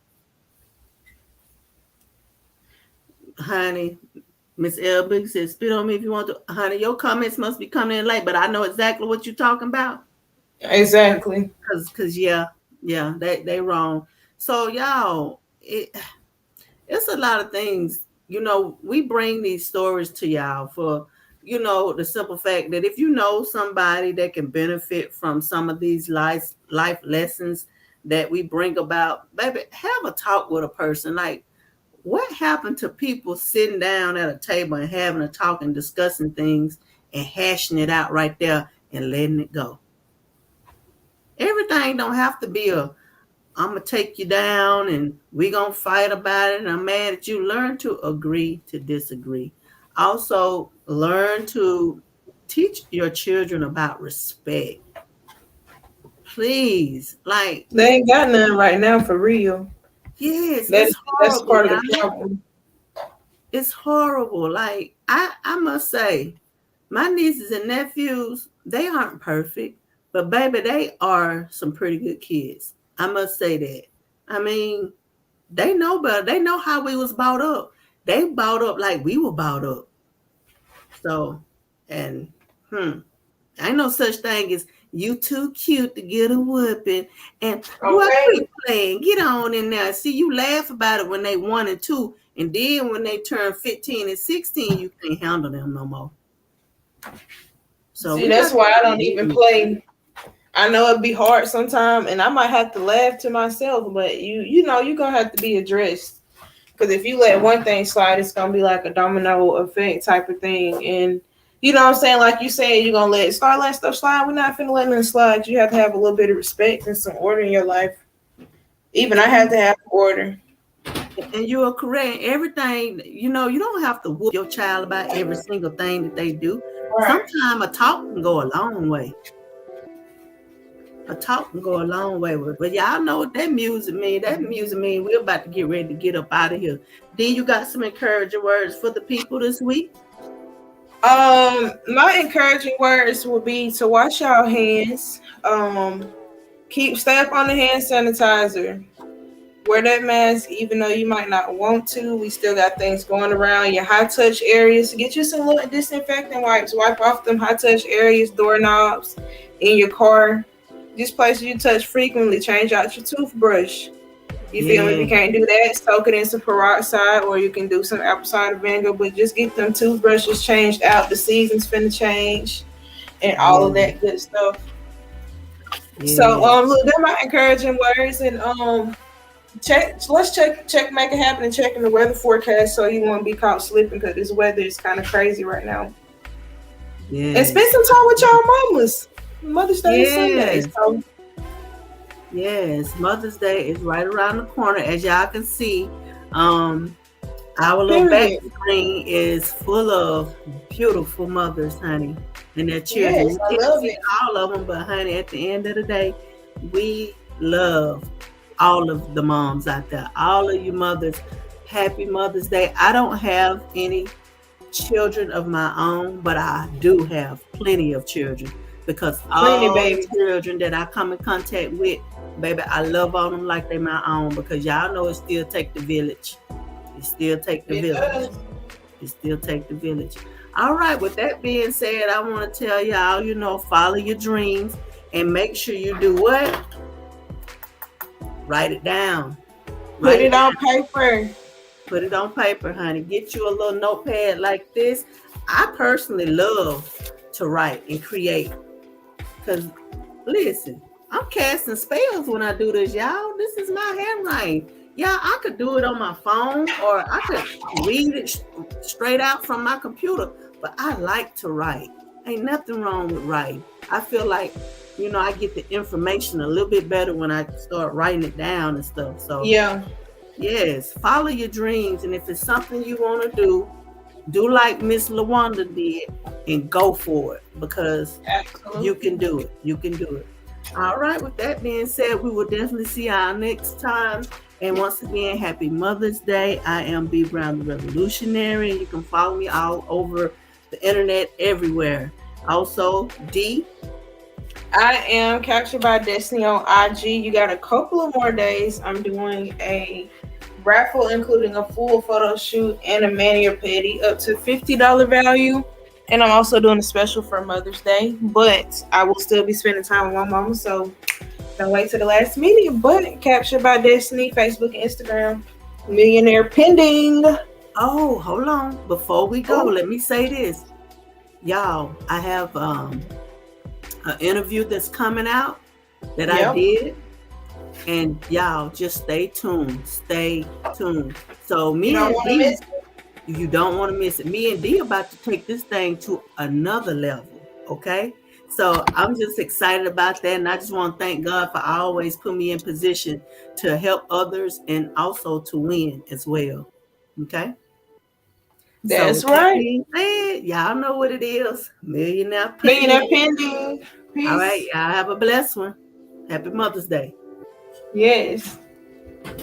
Honey, Miss Elbig says, spit on me if you want to. Honey, your comments must be coming in late, but I know exactly what you're talking about. Exactly. Because they wrong. So, y'all, it's a lot of things. We bring these stories to y'all for, the simple fact that if you know somebody that can benefit from some of these life lessons that we bring about, baby, have a talk with a person. Like, what happened to people sitting down at a table and having a talk and discussing things and hashing it out right there and letting it go? Everything don't have to be I'm going to take you down and we going to fight about it and I'm mad at you. Learn to agree to disagree. Also, learn to teach your children about respect. Please, like they ain't got none right now for real. Yes, it's horrible. That's part of the problem. It's horrible. Like I must say, my nieces and nephews, they aren't perfect, but baby, they are some pretty good kids. I must say that. I mean, they know better. They know how we was brought up. They brought up like we were brought up. So, and ain't no such thing as you too cute to get a whooping. And what we playing? Get on in there. See, you laugh about it when they 1 and 2, and then when they turn 15 and 16, you can't handle them no more. So see, that's why I don't even play. I know it'd be hard sometimes, and I might have to laugh to myself, but you know you're gonna have to be addressed. Because if you let one thing slide, it's gonna be like a domino effect type of thing. And you know what I'm saying? Like you said, you're gonna letting stuff slide. We're not finna let it slide. You have to have a little bit of respect and some order in your life. Even I have to have order. And you are correct. Everything, you know, you don't have to whoop your child about every single thing that they do. Right. Sometimes a talk can go a long way. A talk can go a long way with it. But y'all know what that music means. That music means we're about to get ready to get up out of here. Then you got some encouraging words for the people this week? My encouraging words would be to wash your hands. Stay up on the hand sanitizer. Wear that mask, even though you might not want to. We still got things going around your high touch areas. Get you some little disinfectant wipes. Wipe off them high touch areas, doorknobs in your car. Just places you touch frequently. Change out your toothbrush. You feel me? If you can't do that, soak it in some peroxide, or you can do some apple cider vinegar. But just get them toothbrushes changed out. The season's finna change, and all of that good stuff. So look, they're my encouraging words, and let's check, make it happen, and checking the weather forecast so you won't be caught slipping because this weather is kind of crazy right now. Yeah. And spend some time with y'all mamas. Mother's Day is Sunday. So. Yes, Mother's Day is right around the corner. As y'all can see, our little back screen is full of beautiful mothers, honey, and their children. Yes, I love it. All of them, but honey, at the end of the day, we love all of the moms out there. All of you mothers, happy Mother's Day. I don't have any children of my own, but I do have plenty of children. Because all the children that I come in contact with, baby, I love on them like they're my own. Because y'all know it still take the village. It still take the village. It still take the village. All right, with that being said, I want to tell y'all, you know, follow your dreams and make sure you do what? Write it down. Put it on paper. Put it on paper, honey. Get you a little notepad like this. I personally love to write and create. Because, listen, I'm casting spells when I do this, y'all. This is my handwriting. Yeah, I could do it on my phone or I could read it straight out from my computer. But I like to write. Ain't nothing wrong with writing. I feel like, you know, I get the information a little bit better when I start writing it down and stuff. So, yeah. Yes, follow your dreams. And if it's something you want to do like Miss LaWanda did and go for it because you can do it. You can do it. All right. With that being said, we will definitely see y'all next time. And once again, happy Mother's Day. I am B Brown the Revolutionary. And you can follow me all over the internet everywhere. Also, D. I am Captured by Destiny on IG. You got a couple of more days. I'm doing a raffle including a full photo shoot and a manicure pedi up to $50 value, and I'm also doing a special for Mother's Day, but I will still be spending time with my mama, so don't wait till the last minute. But Captured by Destiny, Facebook and Instagram, millionaire pending. Oh, hold on, before we go, let me say this, y'all. I have an interview that's coming out that I did. And y'all just stay tuned. Stay tuned. So me and D, you don't want to miss it. Me and D about to take this thing to another level. Okay. So I'm just excited about that. And I just want to thank God for always putting me in position to help others and also to win as well. Okay. That's right. Y'all know what it is. Millionaire pending. All right. Y'all have a blessed one. Happy Mother's Day. Yes.